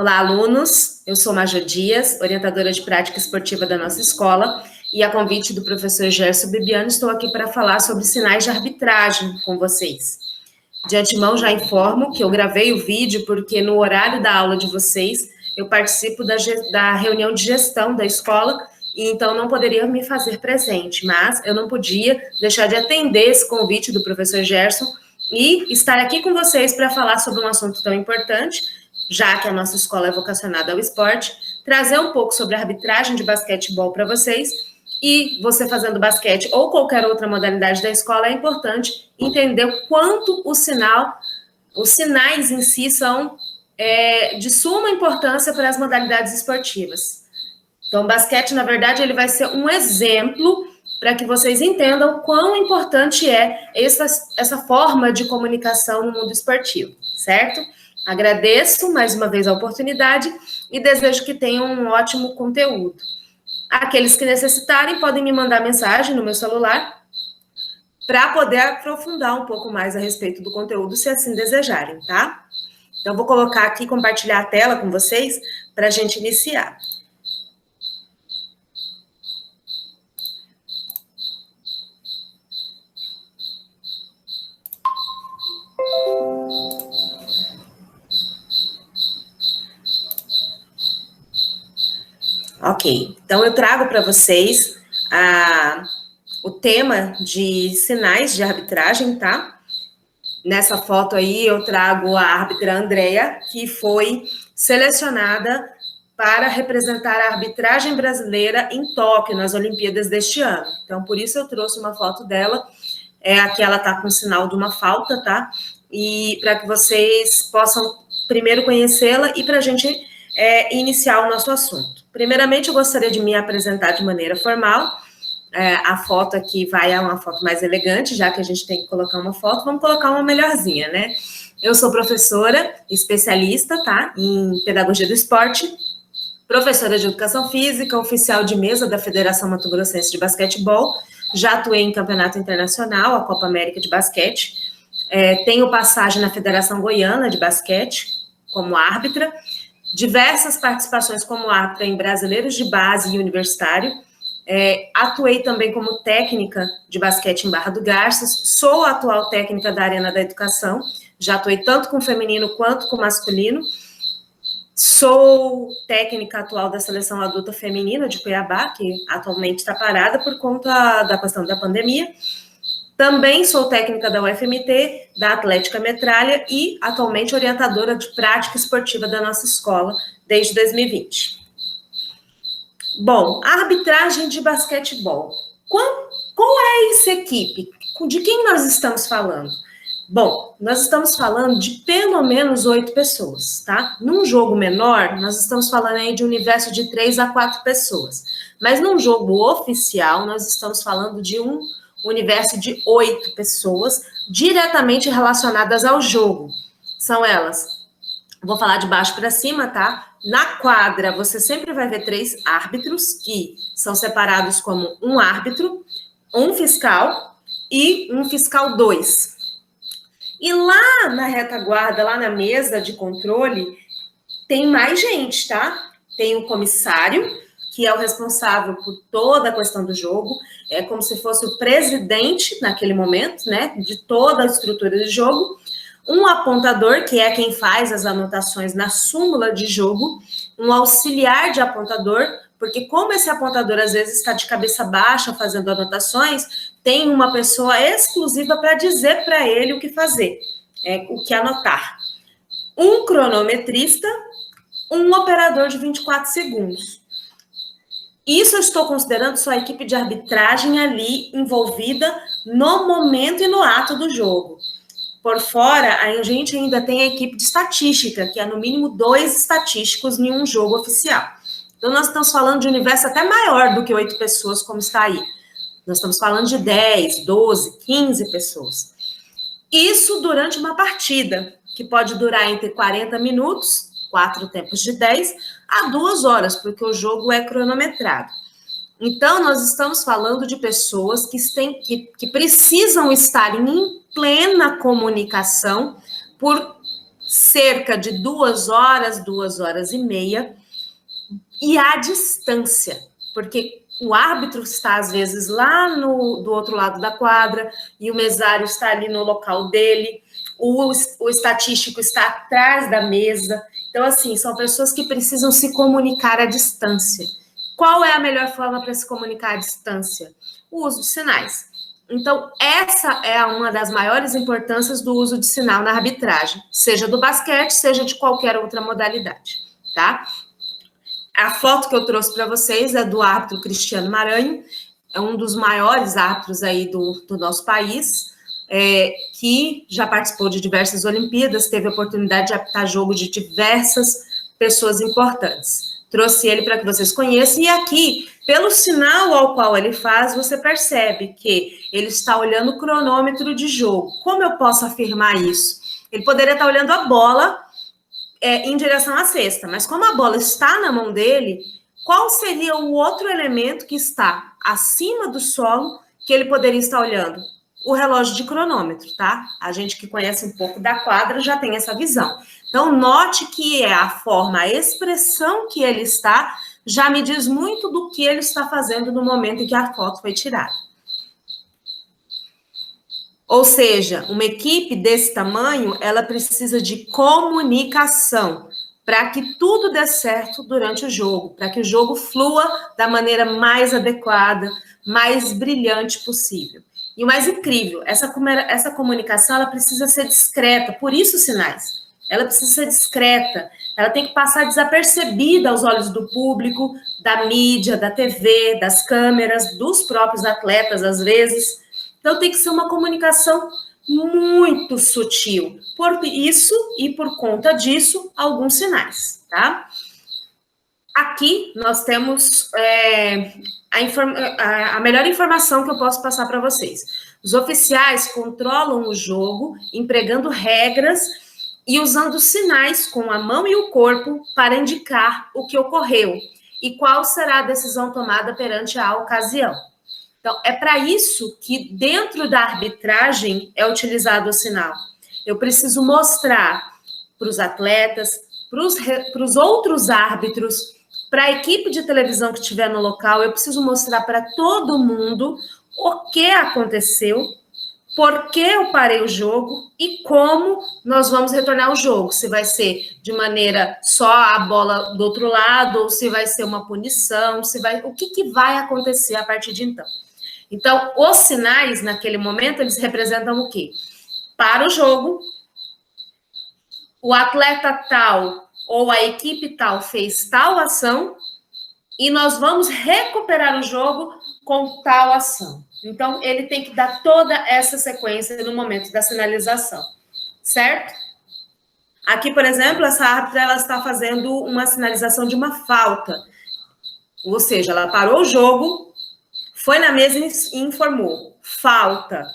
Olá, alunos. Eu sou Major Dias, orientadora de prática esportiva da nossa escola, e a convite do professor Gerson Bibiano, estou aqui para falar sobre sinais de arbitragem com vocês. De antemão, já informo que eu gravei o vídeo porque no horário da aula de vocês, eu participo da reunião de gestão da escola, e então não poderia me fazer presente, mas eu não podia deixar de atender esse convite do professor Gerson e estar aqui com vocês para falar sobre um assunto tão importante, já que a nossa escola é vocacionada ao esporte, trazer um pouco sobre a arbitragem de basquetebol para vocês. E você fazendo basquete ou qualquer outra modalidade da escola, é importante entender o quanto os sinais em si são de suma importância para as modalidades esportivas. Então, o basquete, na verdade, ele vai ser um exemplo para que vocês entendam quão importante é essa forma de comunicação no mundo esportivo, certo? Agradeço mais uma vez a oportunidade e desejo que tenham um ótimo conteúdo. Aqueles que necessitarem podem me mandar mensagem no meu celular para poder aprofundar um pouco mais a respeito do conteúdo, se assim desejarem, tá? Então, vou colocar aqui, compartilhar a tela com vocês para a gente iniciar. Ok, então eu trago para vocês o tema de sinais de arbitragem, tá? Nessa foto aí eu trago a árbitra Andrea, que foi selecionada para representar a arbitragem brasileira em Tóquio, nas Olimpíadas deste ano. Então, por isso eu trouxe uma foto dela. Aqui ela tá com o sinal de uma falta, tá? E para que vocês possam primeiro conhecê-la e para a gente iniciar o nosso assunto. Primeiramente, eu gostaria de me apresentar de maneira formal. A foto aqui vai a uma foto mais elegante, já que a gente tem que colocar uma foto, vamos colocar uma melhorzinha, né? Eu sou professora, especialista, tá? Em pedagogia do esporte, professora de educação física, oficial de mesa da Federação Mato Grossense de Basquetebol, já atuei em campeonato internacional, a Copa América de Basquete, tenho passagem na Federação Goiana de Basquete, como árbitra, diversas participações como árbitra em brasileiros de base e universitário, atuei também como técnica de basquete em Barra do Garças, sou a atual técnica da Arena da Educação, já atuei tanto com feminino quanto com masculino, sou técnica atual da Seleção Adulta Feminina de Cuiabá, que atualmente está parada por conta da questão da pandemia. Também sou técnica da UFMT, da Atlética Metralha e atualmente orientadora de prática esportiva da nossa escola desde 2020. Bom, a arbitragem de basquetebol. Qual é essa equipe? De quem nós estamos falando? Bom, nós estamos falando de pelo menos 8 pessoas, tá? Num jogo menor, nós estamos falando aí de um universo de 3 a 4 pessoas. Mas num jogo oficial, nós estamos falando de um universo de 8 pessoas diretamente relacionadas ao jogo. São elas, vou falar de baixo para cima, tá? Na quadra, você sempre vai ver 3 árbitros, que são separados como um árbitro, um fiscal e um fiscal 2. E lá na retaguarda, lá na mesa de controle, tem mais gente, tá? Tem o comissário, que é o responsável por toda a questão do jogo, é como se fosse o presidente naquele momento, né, de toda a estrutura do jogo, um apontador, que é quem faz as anotações na súmula de jogo, um auxiliar de apontador, porque como esse apontador às vezes está de cabeça baixa fazendo anotações, tem uma pessoa exclusiva para dizer para ele o que fazer, o que anotar. Um cronometrista, um operador de 24 segundos. Isso eu estou considerando só a equipe de arbitragem ali envolvida no momento e no ato do jogo. Por fora, a gente ainda tem a equipe de estatística, que é no mínimo 2 estatísticos em um jogo oficial. Então, nós estamos falando de um universo até maior do que 8 pessoas, como está aí. Nós estamos falando de 10, 12, 15 pessoas. Isso durante uma partida, que pode durar entre 40 minutos, 4 tempos de 10, a 2 horas, porque o jogo é cronometrado. Então, nós estamos falando de pessoas que precisam estar em plena comunicação por cerca de 2 horas, 2 horas e meia, e à distância, porque o árbitro está, às vezes, lá do outro lado da quadra, e o mesário está ali no local dele, o estatístico está atrás da mesa. Então, assim, são pessoas que precisam se comunicar à distância. Qual é a melhor forma para se comunicar à distância? O uso de sinais. Então, essa é uma das maiores importâncias do uso de sinal na arbitragem, seja do basquete, seja de qualquer outra modalidade, tá? A foto que eu trouxe para vocês é do árbitro Cristiano Maranhão, é um dos maiores árbitros aí do nosso país, que já participou de diversas Olimpíadas, teve a oportunidade de apitar jogo de diversas pessoas importantes. Trouxe ele para que vocês conheçam, e aqui, pelo sinal ao qual ele faz, você percebe que ele está olhando o cronômetro de jogo. Como eu posso afirmar isso? Ele poderia estar olhando a bola em direção à cesta, mas como a bola está na mão dele, qual seria o outro elemento que está acima do solo que ele poderia estar olhando? O relógio de cronômetro, tá? A gente que conhece um pouco da quadra já tem essa visão. Então, note que a forma, a expressão que ele está, já me diz muito do que ele está fazendo no momento em que a foto foi tirada. Ou seja, uma equipe desse tamanho, ela precisa de comunicação para que tudo dê certo durante o jogo, para que o jogo flua da maneira mais adequada, mais brilhante possível. E o mais incrível, essa comunicação, ela precisa ser discreta, por isso os sinais. Ela precisa ser discreta, ela tem que passar desapercebida aos olhos do público, da mídia, da TV, das câmeras, dos próprios atletas, às vezes. Então, tem que ser uma comunicação muito sutil. Por isso, e por conta disso, alguns sinais, tá? Aqui, nós temos a melhor informação que eu posso passar para vocês. Os oficiais controlam o jogo, empregando regras e usando sinais com a mão e o corpo para indicar o que ocorreu e qual será a decisão tomada perante a ocasião. Então, é para isso que dentro da arbitragem é utilizado o sinal. Eu preciso mostrar para os atletas, para os outros árbitros, para a equipe de televisão que estiver no local, eu preciso mostrar para todo mundo o que aconteceu, por que eu parei o jogo e como nós vamos retornar ao jogo. Se vai ser de maneira só a bola do outro lado, ou se vai ser uma punição, o que vai acontecer a partir de então. Então, os sinais, naquele momento, eles representam o quê? Para o jogo, o atleta tal ou a equipe tal fez tal ação e nós vamos recuperar o jogo com tal ação. Então, ele tem que dar toda essa sequência no momento da sinalização, certo? Aqui, por exemplo, essa árbitra, ela está fazendo uma sinalização de uma falta. Ou seja, ela parou o jogo, foi na mesa e informou, falta.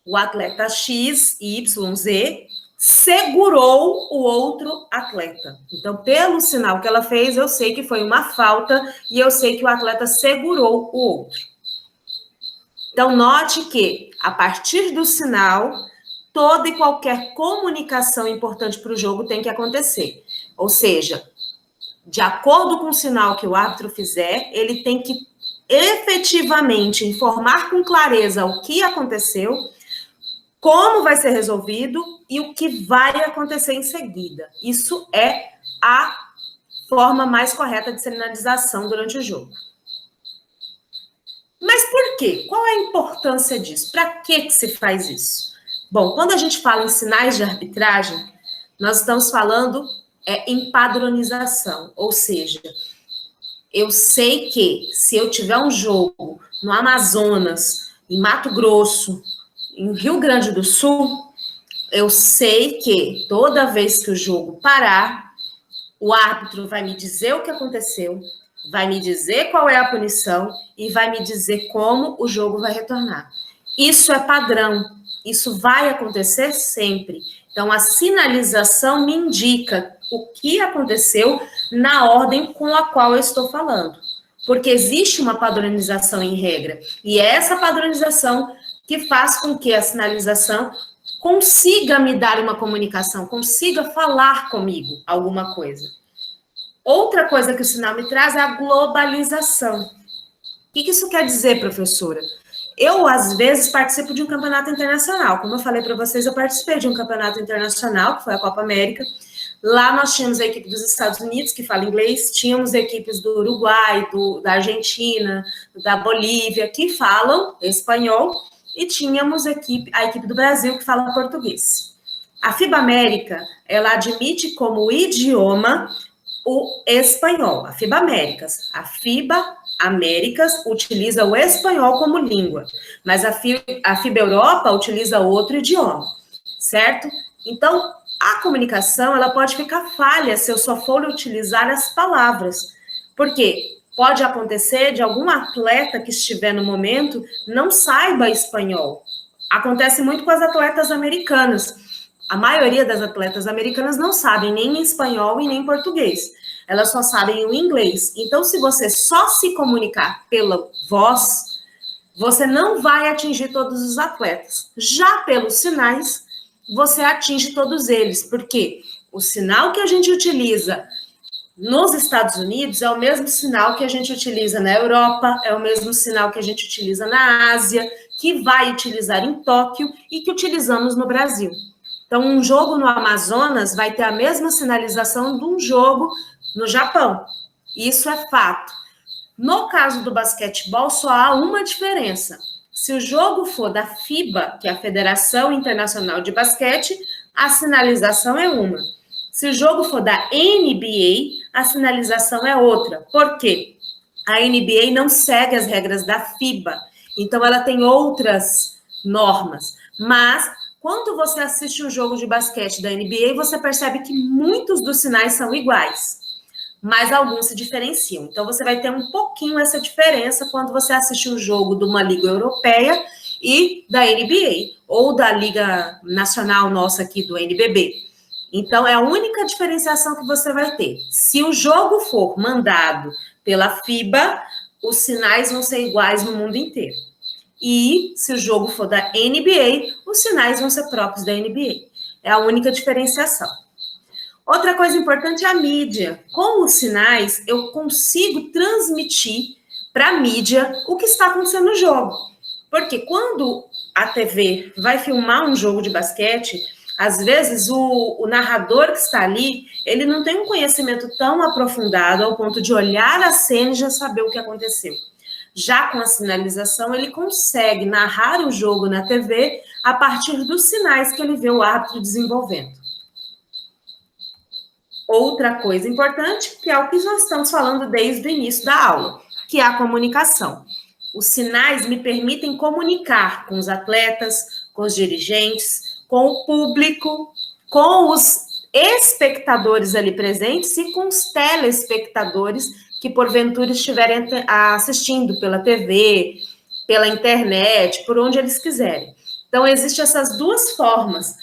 O atleta X, Y, Z segurou o outro atleta. Então, pelo sinal que ela fez, eu sei que foi uma falta e eu sei que o atleta segurou o outro. Então, note que, a partir do sinal, toda e qualquer comunicação importante para o jogo tem que acontecer. Ou seja, de acordo com o sinal que o árbitro fizer, ele tem que efetivamente informar com clareza o que aconteceu, como vai ser resolvido e o que vai acontecer em seguida. Isso é a forma mais correta de sinalização durante o jogo. Mas por quê? Qual é a importância disso? Para que se faz isso? Bom, quando a gente fala em sinais de arbitragem, nós estamos falando em padronização, ou seja, eu sei que se eu tiver um jogo no Amazonas, em Mato Grosso, em Rio Grande do Sul, eu sei que toda vez que o jogo parar, o árbitro vai me dizer o que aconteceu, vai me dizer qual é a punição e vai me dizer como o jogo vai retornar. Isso é padrão, isso vai acontecer sempre. Então, a sinalização me indica o que aconteceu na ordem com a qual eu estou falando. Porque existe uma padronização em regra. E é essa padronização que faz com que a sinalização consiga me dar uma comunicação, consiga falar comigo alguma coisa. Outra coisa que o sinal me traz é a globalização. O que isso quer dizer, professora? Eu, às vezes, participo de um campeonato internacional. Como eu falei para vocês, eu participei de um campeonato internacional, que foi a Copa América. Lá nós tínhamos a equipe dos Estados Unidos, que fala inglês, tínhamos equipes do Uruguai, da Argentina, da Bolívia, que falam espanhol, e tínhamos a equipe do Brasil, que fala português. A FIBA América, ela admite como idioma o espanhol, a FIBA Américas. A FIBA Américas utiliza o espanhol como língua, mas a FIBA Europa utiliza outro idioma, certo? Então, a comunicação, ela pode ficar falha se eu só for utilizar as palavras, porque pode acontecer de algum atleta que estiver no momento não saiba espanhol. Acontece muito com as atletas americanas. A maioria das atletas americanas não sabem nem espanhol e nem português. Elas só sabem o inglês. Então, se você só se comunicar pela voz, você não vai atingir todos os atletas. Já pelos sinais, você atinge todos eles, porque o sinal que a gente utiliza nos Estados Unidos é o mesmo sinal que a gente utiliza na Europa, é o mesmo sinal que a gente utiliza na Ásia, que vai utilizar em Tóquio e que utilizamos no Brasil. Então, um jogo no Amazonas vai ter a mesma sinalização de um jogo no Japão. Isso é fato. No caso do basquetebol, só há uma diferença. Se o jogo for da FIBA, que é a Federação Internacional de Basquete, a sinalização é uma. Se o jogo for da NBA, a sinalização é outra. Por quê? A NBA não segue as regras da FIBA, então ela tem outras normas. Mas, quando você assiste um jogo de basquete da NBA, você percebe que muitos dos sinais são iguais, mas alguns se diferenciam. Então, você vai ter um pouquinho essa diferença quando você assiste um jogo de uma liga europeia e da NBA, ou da liga nacional nossa aqui, do NBB. Então, é a única diferenciação que você vai ter. Se o jogo for mandado pela FIBA, os sinais vão ser iguais no mundo inteiro. E, se o jogo for da NBA, os sinais vão ser próprios da NBA. É a única diferenciação. Outra coisa importante é a mídia. Com os sinais, eu consigo transmitir para a mídia o que está acontecendo no jogo. Porque quando a TV vai filmar um jogo de basquete, às vezes o narrador que está ali, ele não tem um conhecimento tão aprofundado ao ponto de olhar a cena e já saber o que aconteceu. Já com a sinalização, ele consegue narrar o jogo na TV a partir dos sinais que ele vê o árbitro desenvolvendo. Outra coisa importante, que é o que nós estamos falando desde o início da aula, que é a comunicação. Os sinais me permitem comunicar com os atletas, com os dirigentes, com o público, com os espectadores ali presentes e com os telespectadores que porventura estiverem assistindo pela TV, pela internet, por onde eles quiserem. Então, existem essas duas formas.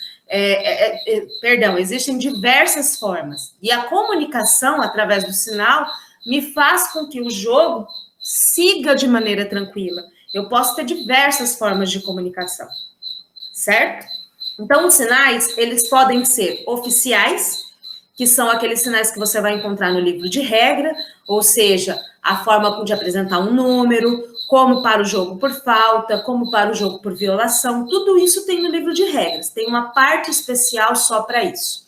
Existem diversas formas. E a comunicação, através do sinal, me faz com que o jogo siga de maneira tranquila. Eu posso ter diversas formas de comunicação, certo? Então, os sinais, eles podem ser oficiais, que são aqueles sinais que você vai encontrar no livro de regra, ou seja, a forma de apresentar um número, como para o jogo por falta, como para o jogo por violação, tudo isso tem no livro de regras, tem uma parte especial só para isso.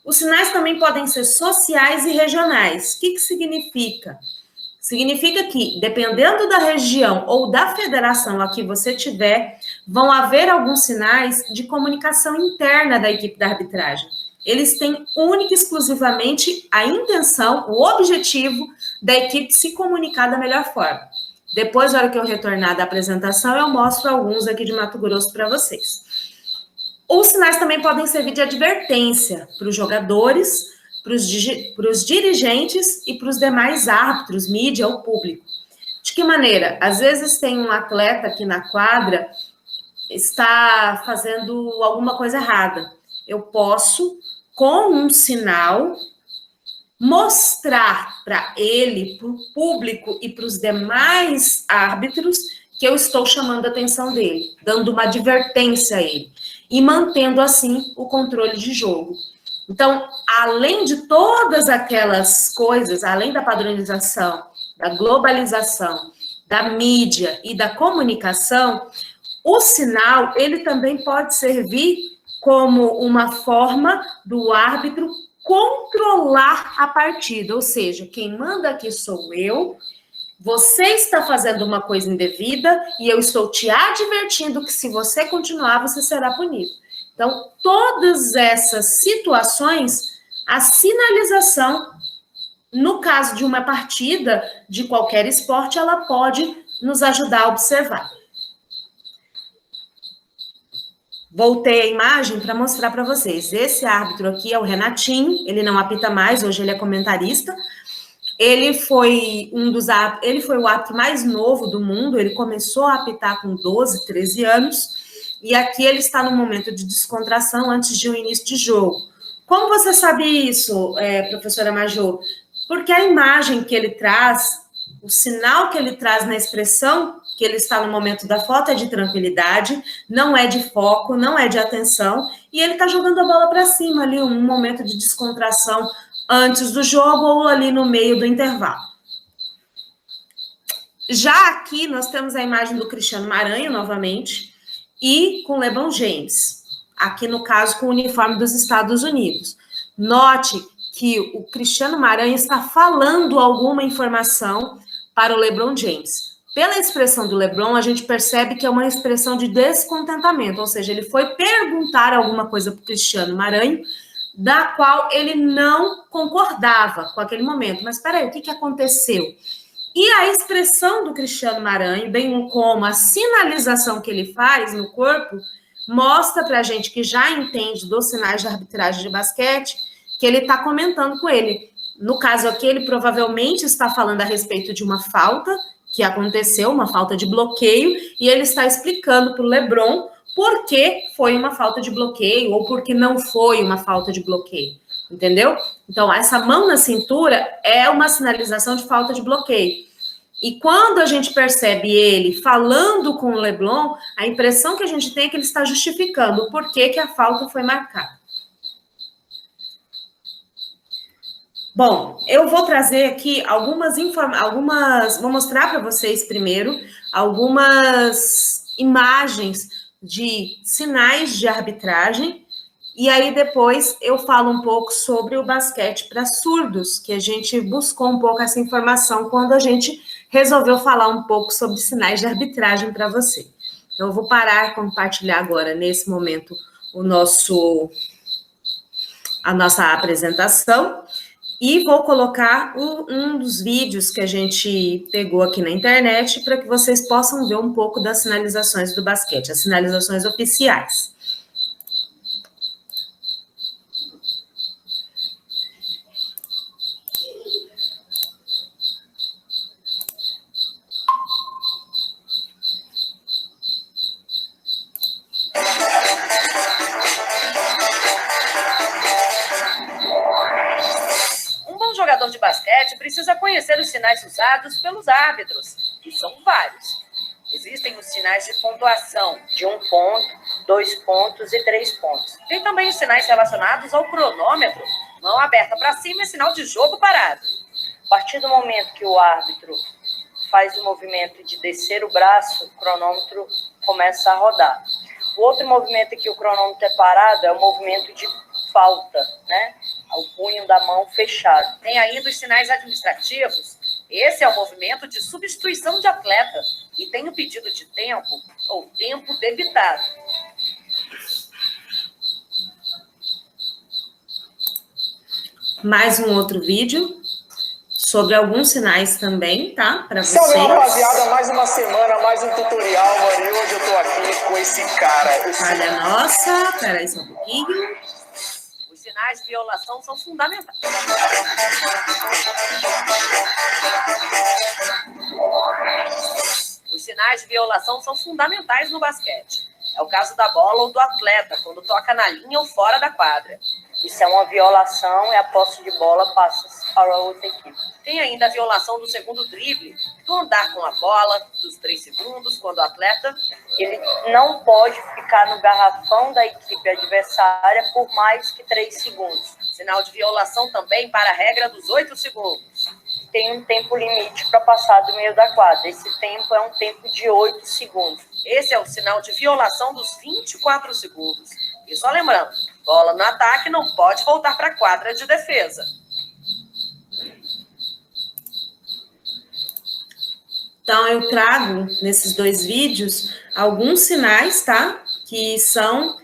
Os sinais também podem ser sociais e regionais. O que significa? Significa que, dependendo da região ou da federação a que você tiver, vão haver alguns sinais de comunicação interna da equipe da arbitragem. Eles têm única e exclusivamente a intenção, o objetivo da equipe se comunicar da melhor forma. Depois, na hora que eu retornar da apresentação, eu mostro alguns aqui de Mato Grosso para vocês. Os sinais também podem servir de advertência para os jogadores, para os dirigentes e para os demais árbitros, mídia ou público. De que maneira? Às vezes tem um atleta aqui na quadra, está fazendo alguma coisa errada. Eu posso, com um sinal, mostrar para ele, para o público e para os demais árbitros que eu estou chamando a atenção dele, dando uma advertência a ele e mantendo assim o controle de jogo. Então, além de todas aquelas coisas, além da padronização, da globalização, da mídia e da comunicação, o sinal, ele também pode servir como uma forma do árbitro controlar a partida, ou seja, quem manda aqui sou eu, você está fazendo uma coisa indevida e eu estou te advertindo que se você continuar, você será punido. Então, todas essas situações, a sinalização, no caso de uma partida de qualquer esporte, ela pode nos ajudar a observar. Voltei a imagem para mostrar para vocês. Esse árbitro aqui é o Renatinho, ele não apita mais, hoje ele é comentarista. Ele foi o árbitro mais novo do mundo, ele começou a apitar com 12, 13 anos, e aqui ele está no momento de descontração antes de um início de jogo. Como você sabe isso, professora Majô? Porque a imagem que ele traz, o sinal que ele traz na expressão que ele está no momento da foto é de tranquilidade, não é de foco, não é de atenção, e ele está jogando a bola para cima ali, um momento de descontração antes do jogo ou ali no meio do intervalo. Já aqui nós temos a imagem do Cristiano Maranhão novamente e com LeBron James, aqui no caso com o uniforme dos Estados Unidos. Note que o Cristiano Maranhão está falando alguma informação para o LeBron James. Pela expressão do LeBron, a gente percebe que é uma expressão de descontentamento, ou seja, ele foi perguntar alguma coisa para o Cristiano Maranhão, da qual ele não concordava com aquele momento. Mas espera aí, o que aconteceu? E a expressão do Cristiano Maranhão, bem como a sinalização que ele faz no corpo, mostra para a gente que já entende dos sinais de arbitragem de basquete, que ele está comentando com ele. No caso aqui, ele provavelmente está falando a respeito de uma falta que aconteceu, uma falta de bloqueio, e ele está explicando para o LeBron por que foi uma falta de bloqueio ou por que não foi uma falta de bloqueio, entendeu? Então, essa mão na cintura é uma sinalização de falta de bloqueio. E quando a gente percebe ele falando com o LeBron, a impressão que a gente tem é que ele está justificando o porquê que a falta foi marcada. Bom, eu vou trazer aqui vou mostrar para vocês primeiro algumas imagens de sinais de arbitragem, e aí depois eu falo um pouco sobre o basquete para surdos, que a gente buscou um pouco essa informação quando a gente resolveu falar um pouco sobre sinais de arbitragem para você. Então, eu vou parar, compartilhar agora, nesse momento, a nossa apresentação, e vou colocar um dos vídeos que a gente pegou aqui na internet para que vocês possam ver um pouco das sinalizações do basquete, as sinalizações oficiais. Jogador de basquete precisa conhecer os sinais usados pelos árbitros, que são vários. Existem os sinais de pontuação, de 1 ponto, 2 pontos e 3 pontos. Tem também os sinais relacionados ao cronômetro. Mão aberta para cima é sinal de jogo parado. A partir do momento que o árbitro faz o movimento de descer o braço, o cronômetro começa a rodar. O outro movimento que o cronômetro é parado é o movimento de falta, né? O punho da mão fechado. Tem ainda os sinais administrativos. Esse é o movimento de substituição de atleta. E tem o pedido de tempo ou tempo debitado. Mais um outro vídeo sobre alguns sinais também, tá? Para vocês. Salve, rapaziada, mais uma semana, mais um tutorial, mano. E hoje eu tô aqui com esse cara. Olha, nossa, peraí só um pouquinho. Os sinais de violação são fundamentais. Os sinais de violação são fundamentais no basquete. É o caso da bola ou do atleta, quando toca na linha ou fora da quadra. Isso é uma violação e a posse de bola passa para a outra equipe. Tem ainda a violação do segundo drible, do andar com a bola, dos 3 segundos, quando o atleta ele não pode ficar no garrafão da equipe adversária por mais que 3 segundos. Sinal de violação também para a regra dos 8 segundos. Tem um tempo limite para passar do meio da quadra. Esse tempo é um tempo de 8 segundos. Esse é o sinal de violação dos 24 segundos. E só lembrando, bola no ataque não pode voltar para a quadra de defesa. Então, eu trago nesses 2 vídeos alguns sinais, tá? Que são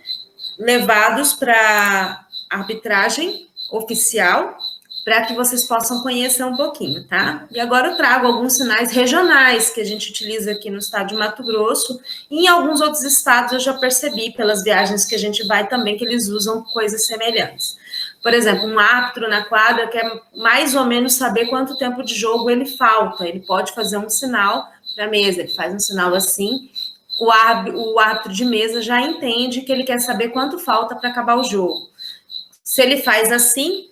levados para arbitragem oficial, para que vocês possam conhecer um pouquinho, tá? E agora eu trago alguns sinais regionais que a gente utiliza aqui no estado de Mato Grosso, e em alguns outros estados eu já percebi, pelas viagens que a gente vai também, que eles usam coisas semelhantes. Por exemplo, um árbitro na quadra quer mais ou menos saber quanto tempo de jogo ele falta, ele pode fazer um sinal para a mesa, ele faz um sinal assim, o árbitro de mesa já entende que ele quer saber quanto falta para acabar o jogo. Se ele faz assim,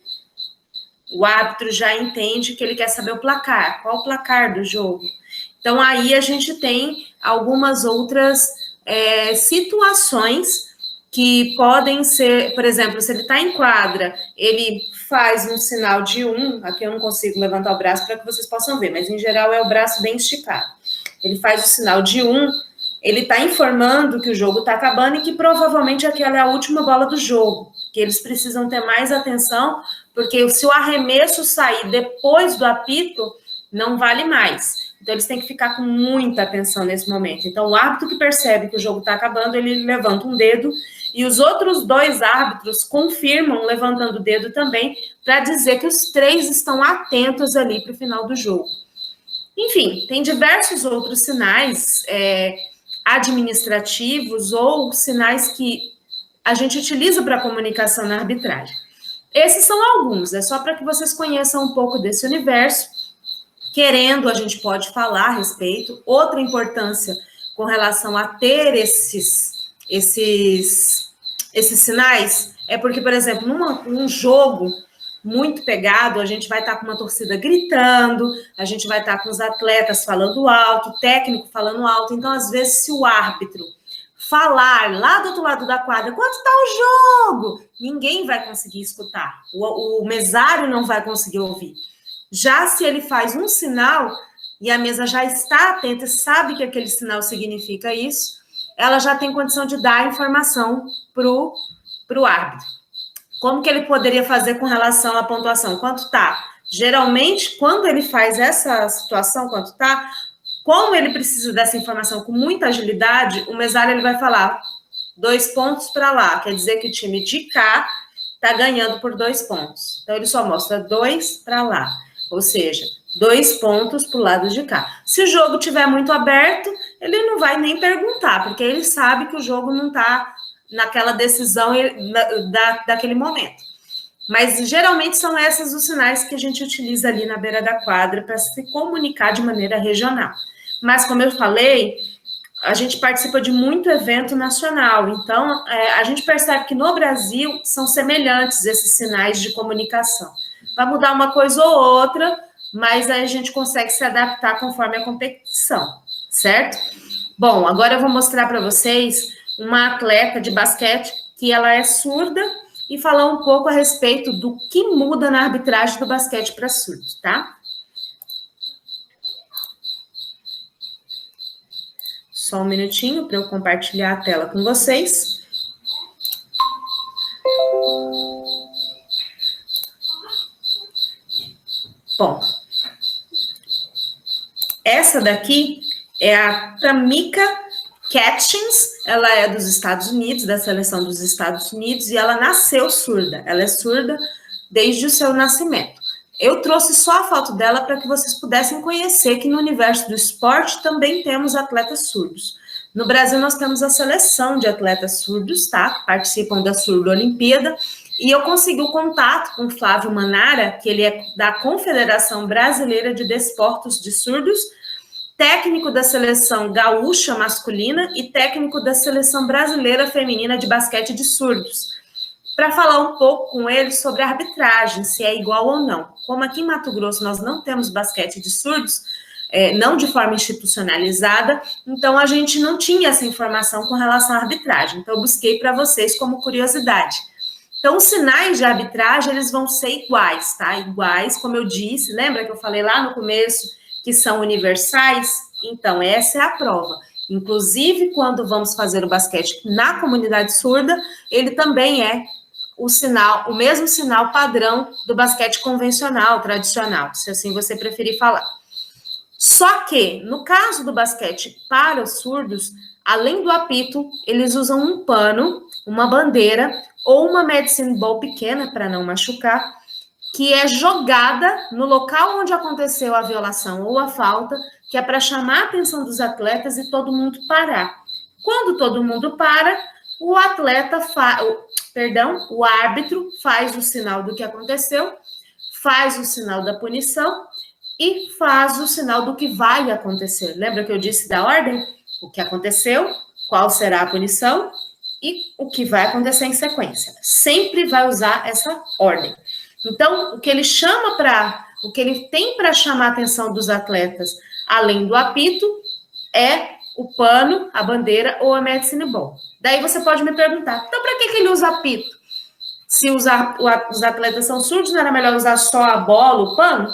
o árbitro já entende que ele quer saber o placar, qual o placar do jogo. Então, aí a gente tem algumas outras situações que podem ser, por exemplo, se ele está em quadra, ele faz um sinal de 1, aqui eu não consigo levantar o braço para que vocês possam ver, mas em geral é o braço bem esticado. Ele faz o sinal de 1, ele está informando que o jogo está acabando e que provavelmente aquela é a última bola do jogo, que eles precisam ter mais atenção, porque se o arremesso sair depois do apito, não vale mais. Então, eles têm que ficar com muita atenção nesse momento. Então, o árbitro que percebe que o jogo está acabando, ele levanta um dedo, e os outros 2 árbitros confirmam, levantando o dedo também, para dizer que os 3 estão atentos ali para o final do jogo. Enfim, tem diversos outros sinais administrativos ou sinais que a gente utiliza para comunicação na arbitragem. Esses são alguns, é só para que vocês conheçam um pouco desse universo. Querendo, a gente pode falar a respeito. Outra importância com relação a ter esses sinais é porque, por exemplo, num jogo muito pegado, a gente vai estar com uma torcida gritando, a gente vai estar com os atletas falando alto, o técnico falando alto. Então, às vezes, se o árbitro falar lá do outro lado da quadra, quanto está o jogo? Ninguém vai conseguir escutar. O mesário não vai conseguir ouvir. Já se ele faz um sinal e a mesa já está atenta e sabe que aquele sinal significa isso, ela já tem condição de dar a informação para o árbitro. Como que ele poderia fazer com relação à pontuação? Quanto tá? Geralmente, quando ele faz essa situação, quanto tá, como ele precisa dessa informação com muita agilidade, o mesário ele vai falar 2 pontos para lá, quer dizer que o time de cá está ganhando por 2 pontos. Então, ele só mostra 2 para lá, ou seja, 2 pontos para o lado de cá. Se o jogo estiver muito aberto, ele não vai nem perguntar, porque ele sabe que o jogo não está naquela decisão daquele momento. Mas, geralmente, são esses os sinais que a gente utiliza ali na beira da quadra para se comunicar de maneira regional. Mas, como eu falei, a gente participa de muito evento nacional, então a gente percebe que no Brasil são semelhantes esses sinais de comunicação. Vai mudar uma coisa ou outra, mas aí a gente consegue se adaptar conforme a competição, certo? Bom, agora eu vou mostrar para vocês uma atleta de basquete que ela é surda e falar um pouco a respeito do que muda na arbitragem do basquete para surdos, tá? Só um minutinho para eu compartilhar a tela com vocês. Bom, essa daqui é a Tamika Catchings, ela é dos Estados Unidos, da seleção dos Estados Unidos, e ela nasceu surda. Ela é surda desde o seu nascimento. Eu trouxe só a foto dela para que vocês pudessem conhecer que no universo do esporte também temos atletas surdos. No Brasil, nós temos a seleção de atletas surdos, tá? Participam da Surdo Olimpíada. E eu consegui o contato com o Flávio Manara, que ele é da Confederação Brasileira de Desportos de Surdos, técnico da seleção gaúcha masculina e técnico da seleção brasileira feminina de basquete de surdos. para falar um pouco com eles sobre a arbitragem, se é igual ou não. Como aqui em Mato Grosso nós não temos basquete de surdos, não de forma institucionalizada, então a gente não tinha essa informação com relação à arbitragem. Então eu busquei para vocês como curiosidade. Então os sinais de arbitragem, eles vão ser iguais, tá? Iguais, como eu disse, lembra que eu falei lá no começo que são universais? Então essa é a prova. Inclusive, quando vamos fazer o basquete na comunidade surda, ele também é o mesmo sinal padrão do basquete convencional, tradicional, se assim você preferir falar. Só que, no caso do basquete para os surdos, além do apito, eles usam um pano, uma bandeira ou uma medicine ball pequena para não machucar, que é jogada no local onde aconteceu a violação ou a falta, que é para chamar a atenção dos atletas e todo mundo parar. Quando todo mundo para, o árbitro faz o sinal do que aconteceu, faz o sinal da punição e faz o sinal do que vai acontecer. Lembra que eu disse da ordem? O que aconteceu, qual será a punição e o que vai acontecer em sequência. Sempre vai usar essa ordem. Então, o que ele tem para chamar a atenção dos atletas, além do apito, é o pano, a bandeira ou a medicine ball. Daí você pode me perguntar, então para que ele usa apito? Se os atletas são surdos, não era melhor usar só a bola, o pano?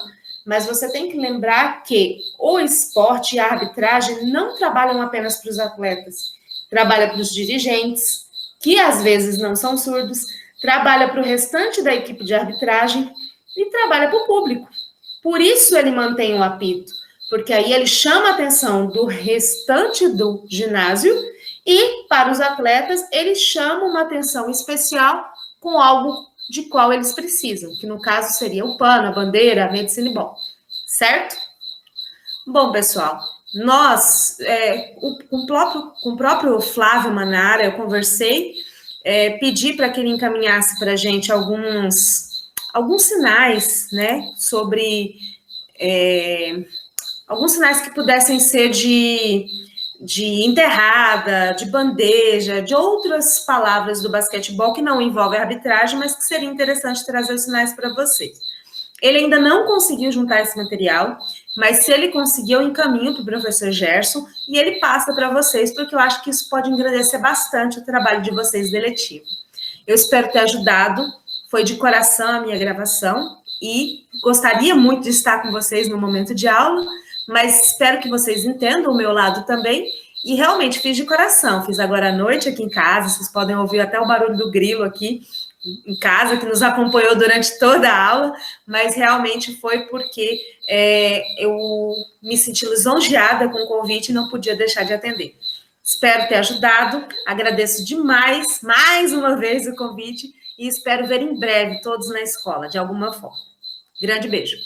Mas você tem que lembrar que o esporte e a arbitragem não trabalham apenas para os atletas, trabalha para os dirigentes, que às vezes não são surdos, trabalha para o restante da equipe de arbitragem e trabalha para o público. Por isso ele mantém o apito, porque aí ele chama a atenção do restante do ginásio e, para os atletas, ele chama uma atenção especial com algo de qual eles precisam, que no caso seria o pano, a bandeira, a medicine ball, certo? Bom, pessoal, nós, com o próprio Flávio Manara, eu conversei, pedi para que ele encaminhasse para a gente alguns sinais, né, sobre alguns sinais que pudessem ser de enterrada, de bandeja, de outras palavras do basquetebol que não envolvem arbitragem, mas que seria interessante trazer os sinais para vocês. Ele ainda não conseguiu juntar esse material, mas se ele conseguir, eu encaminho para o professor Gerson e ele passa para vocês, porque eu acho que isso pode engrandecer bastante o trabalho de vocês do letivo. Eu espero ter ajudado, foi de coração a minha gravação e gostaria muito de estar com vocês no momento de aula, mas espero que vocês entendam o meu lado também, e realmente fiz de coração, fiz agora à noite aqui em casa, vocês podem ouvir até o barulho do grilo aqui em casa, que nos acompanhou durante toda a aula, mas realmente foi porque eu me senti lisonjeada com o convite e não podia deixar de atender. Espero ter ajudado, agradeço demais, mais uma vez o convite, e espero ver em breve todos na escola, de alguma forma. Grande beijo.